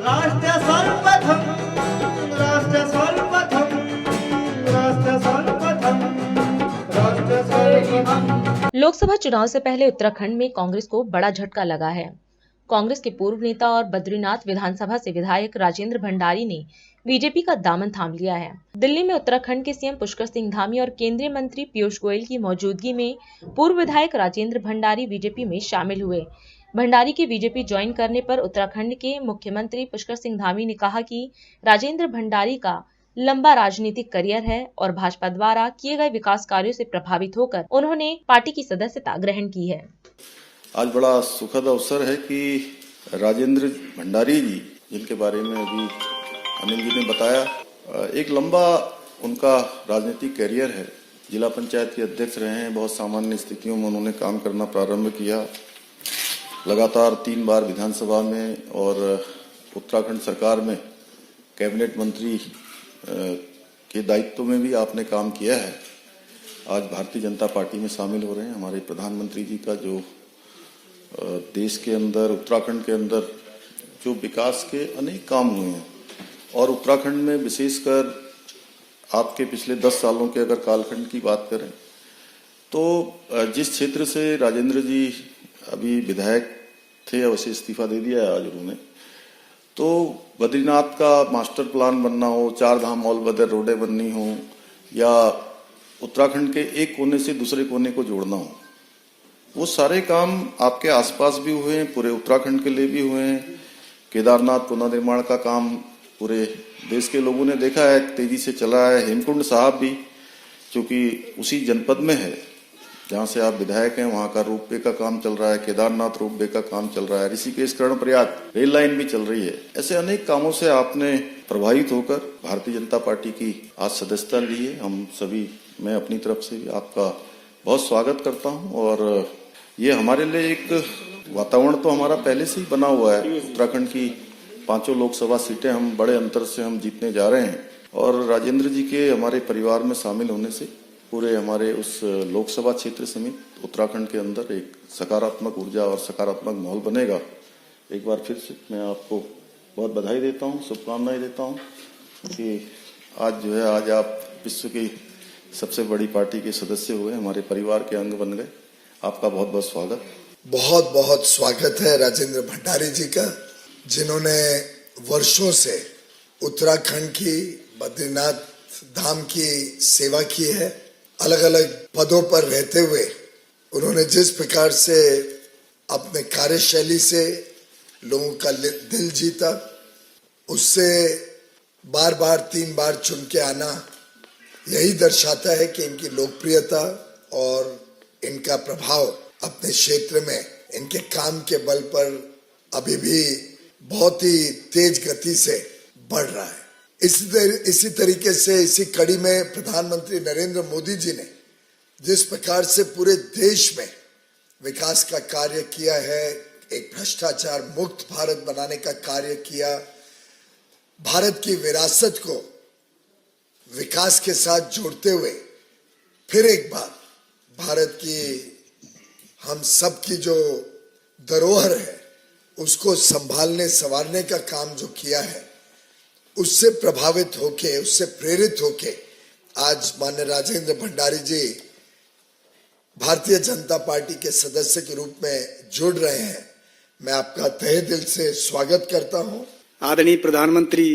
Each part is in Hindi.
राष्ट्र सर्वप्रथम राष्ट्र सर्वप्रथम राष्ट्र सर्वप्रथम राष्ट्र सर्वप्रथम। लोकसभा चुनाव से पहले उत्तराखंड में कांग्रेस को बड़ा झटका लगा है। कांग्रेस के पूर्व नेता और बद्रीनाथ विधानसभा से विधायक राजेंद्र भंडारी ने बीजेपी का दामन थाम लिया है। दिल्ली में उत्तराखंड के सीएम पुष्कर सिंह धामी और केंद्रीय मंत्री पीयूष गोयल की मौजूदगी में पूर्व विधायक राजेंद्र भंडारी बीजेपी में शामिल हुए। भंडारी के बीजेपी ज्वाइन करने पर उत्तराखंड के मुख्यमंत्री पुष्कर सिंह धामी ने कहा कि राजेंद्र भंडारी का लंबा राजनीतिक करियर है और भाजपा द्वारा किए गए विकास कार्यों से प्रभावित होकर उन्होंने पार्टी की सदस्यता ग्रहण की है। आज बड़ा सुखद अवसर है कि राजेंद्र भंडारी जी, जिनके बारे में अभी अनिल जी ने बताया, एक लंबा उनका राजनीतिक करियर है। जिला पंचायत के अध्यक्ष रहे हैं, बहुत सामान्य स्थितियों में उन्होंने काम करना प्रारंभ किया। लगातार 3 बार विधानसभा में और उत्तराखंड सरकार में कैबिनेट मंत्री के दायित्व में भी आपने काम किया है। आज भारतीय जनता पार्टी में शामिल हो रहे हैं। हमारे प्रधानमंत्री जी का जो देश के अंदर, उत्तराखंड के अंदर जो विकास के अनेक काम हुए हैं और उत्तराखंड में विशेषकर आपके पिछले 10 सालों के अगर कालखंड की बात करें तो जिस क्षेत्र से राजेंद्र जी अभी विधायक थे, वैसे इस्तीफा दे दिया है आज उन्होंने, तो बद्रीनाथ का मास्टर प्लान बनना हो, 4 धाम ऑल वेदर रोडें बननी हो या उत्तराखंड के एक कोने से दूसरे कोने को जोड़ना हो, वो सारे काम आपके आसपास भी हुए हैं, पूरे उत्तराखंड के लिए भी हुए हैं। केदारनाथ पुनर्निर्माण का काम पूरे देश के लोगों ने देखा है, तेजी से चला है। हेमकुंड साहब भी, चूंकि उसी जनपद में है जहां से आप विधायक हैं, वहां का रोपवे का काम चल रहा है। केदारनाथ रोपवे का काम चल रहा है। ऋषिकेश कर्णप्रयाग रेल लाइन भी चल रही है। ऐसे अनेक कामों से आपने प्रभावित होकर भारतीय जनता पार्टी की आज सदस्यता ली है। हम सभी, मैं अपनी तरफ से भी आपका बहुत स्वागत करता हूं और ये हमारे लिए एक वातावरण तो हमारा पहले से ही बना हुआ है। उत्तराखंड की 5 लोकसभा सीटें हम बड़े अंतर से हम जीतने जा रहे हैं और राजेंद्र जी के हमारे परिवार में शामिल होने से पूरे हमारे उस लोकसभा क्षेत्र समेत उत्तराखंड के अंदर एक सकारात्मक ऊर्जा और सकारात्मक माहौल बनेगा। एक बार फिर से मैं आपको बहुत बधाई देता हूँ, शुभकामनाएं देता हूँ कि आज जो है, आज आप विश्व की सबसे बड़ी पार्टी के सदस्य हुए, हमारे परिवार के अंग बन गए। आपका बहुत बहुत स्वागत। बहुत बहुत स्वागत है राजेंद्र भंडारी जी का, जिन्होंने वर्षों से उत्तराखंड की, बद्रीनाथ धाम की सेवा की है। अलग अलग पदों पर रहते हुए उन्होंने जिस प्रकार से अपने कार्यशैली से लोगों का दिल जीता, उससे बार बार 3 बार चुन के आना यही दर्शाता है कि इनकी लोकप्रियता और इनका प्रभाव अपने क्षेत्र में इनके काम के बल पर अभी भी बहुत ही तेज गति से बढ़ रहा है। इसी तरीके से इसी कड़ी में प्रधानमंत्री नरेंद्र मोदी जी ने जिस प्रकार से पूरे देश में विकास का कार्य किया है, एक भ्रष्टाचार मुक्त भारत बनाने का कार्य किया, भारत की विरासत को विकास के साथ जोड़ते हुए फिर एक बार भारत की, हम सब की जो धरोहर है उसको संभालने संवारने का काम जो किया है, उससे प्रभावित होके, उससे प्रेरित होके आज माननीय राजेंद्र भंडारी जी भारतीय जनता पार्टी के सदस्य के रूप में जुड़ रहे हैं। मैं आपका तहे दिल से स्वागत करता हूं। आदरणीय प्रधानमंत्री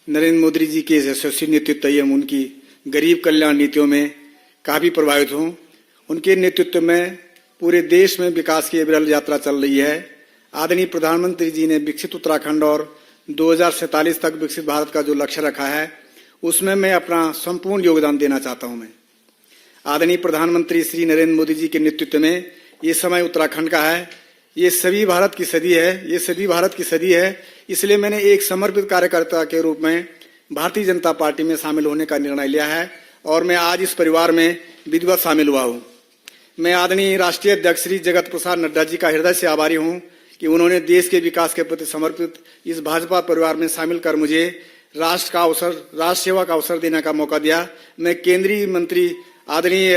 नरेंद्र मोदी जी के यशस्वी नेतृत्व एवं उनकी गरीब कल्याण नीतियों में काफी प्रभावित हूं। उनके नेतृत्व में पूरे देश में विकास की अविरल यात्रा चल रही है। आदरणीय प्रधानमंत्री जी ने विकसित उत्तराखंड और 2047 तक विकसित भारत का जो लक्ष्य रखा है, उसमें मैं अपना संपूर्ण योगदान देना चाहता हूं। मैं आदरणीय प्रधानमंत्री श्री नरेंद्र मोदी जी के नेतृत्व में ये समय उत्तराखंड का है। ये सभी भारत की सदी है, ये सभी भारत की सदी है। इसलिए मैंने एक समर्पित कार्यकर्ता के रूप में भारतीय जनता पार्टी में शामिल होने का निर्णय लिया है और मैं आज इस परिवार में विधिवत शामिल हुआ हूँ। मैं आदरणीय राष्ट्रीय अध्यक्ष श्री जगत प्रसाद नड्डा जी का हृदय से आभारी हूँ कि उन्होंने देश के विकास के प्रति समर्पित इस भाजपा परिवार में शामिल कर मुझे राष्ट्र सेवा का अवसर देने का मौका दिया। मैं केंद्रीय मंत्री आदरणीय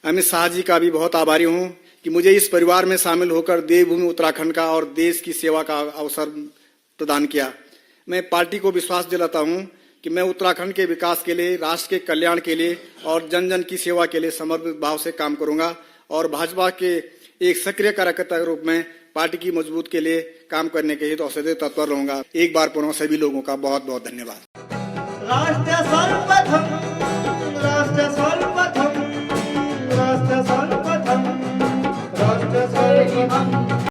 अमित शाह जी का भी बहुत आभारी हूँ कि मुझे इस परिवार में शामिल होकर देवभूमि उत्तराखंड का और देश की सेवा का अवसर प्रदान किया। मैं पार्टी को विश्वास दिलाता हूं कि मैं उत्तराखंड के विकास के लिए, राष्ट्र के कल्याण के लिए और जन जन की सेवा के लिए समर्पित भाव से काम करूंगा और भाजपा के एक सक्रिय कार्यकर्ता के रूप में पार्टी की मजबूत के लिए काम करने के हेतु सदैव तत्पर रहूंगा। एक बार पुनः सभी लोगों का बहुत बहुत धन्यवाद। राष्ट्र सर्वप्रथम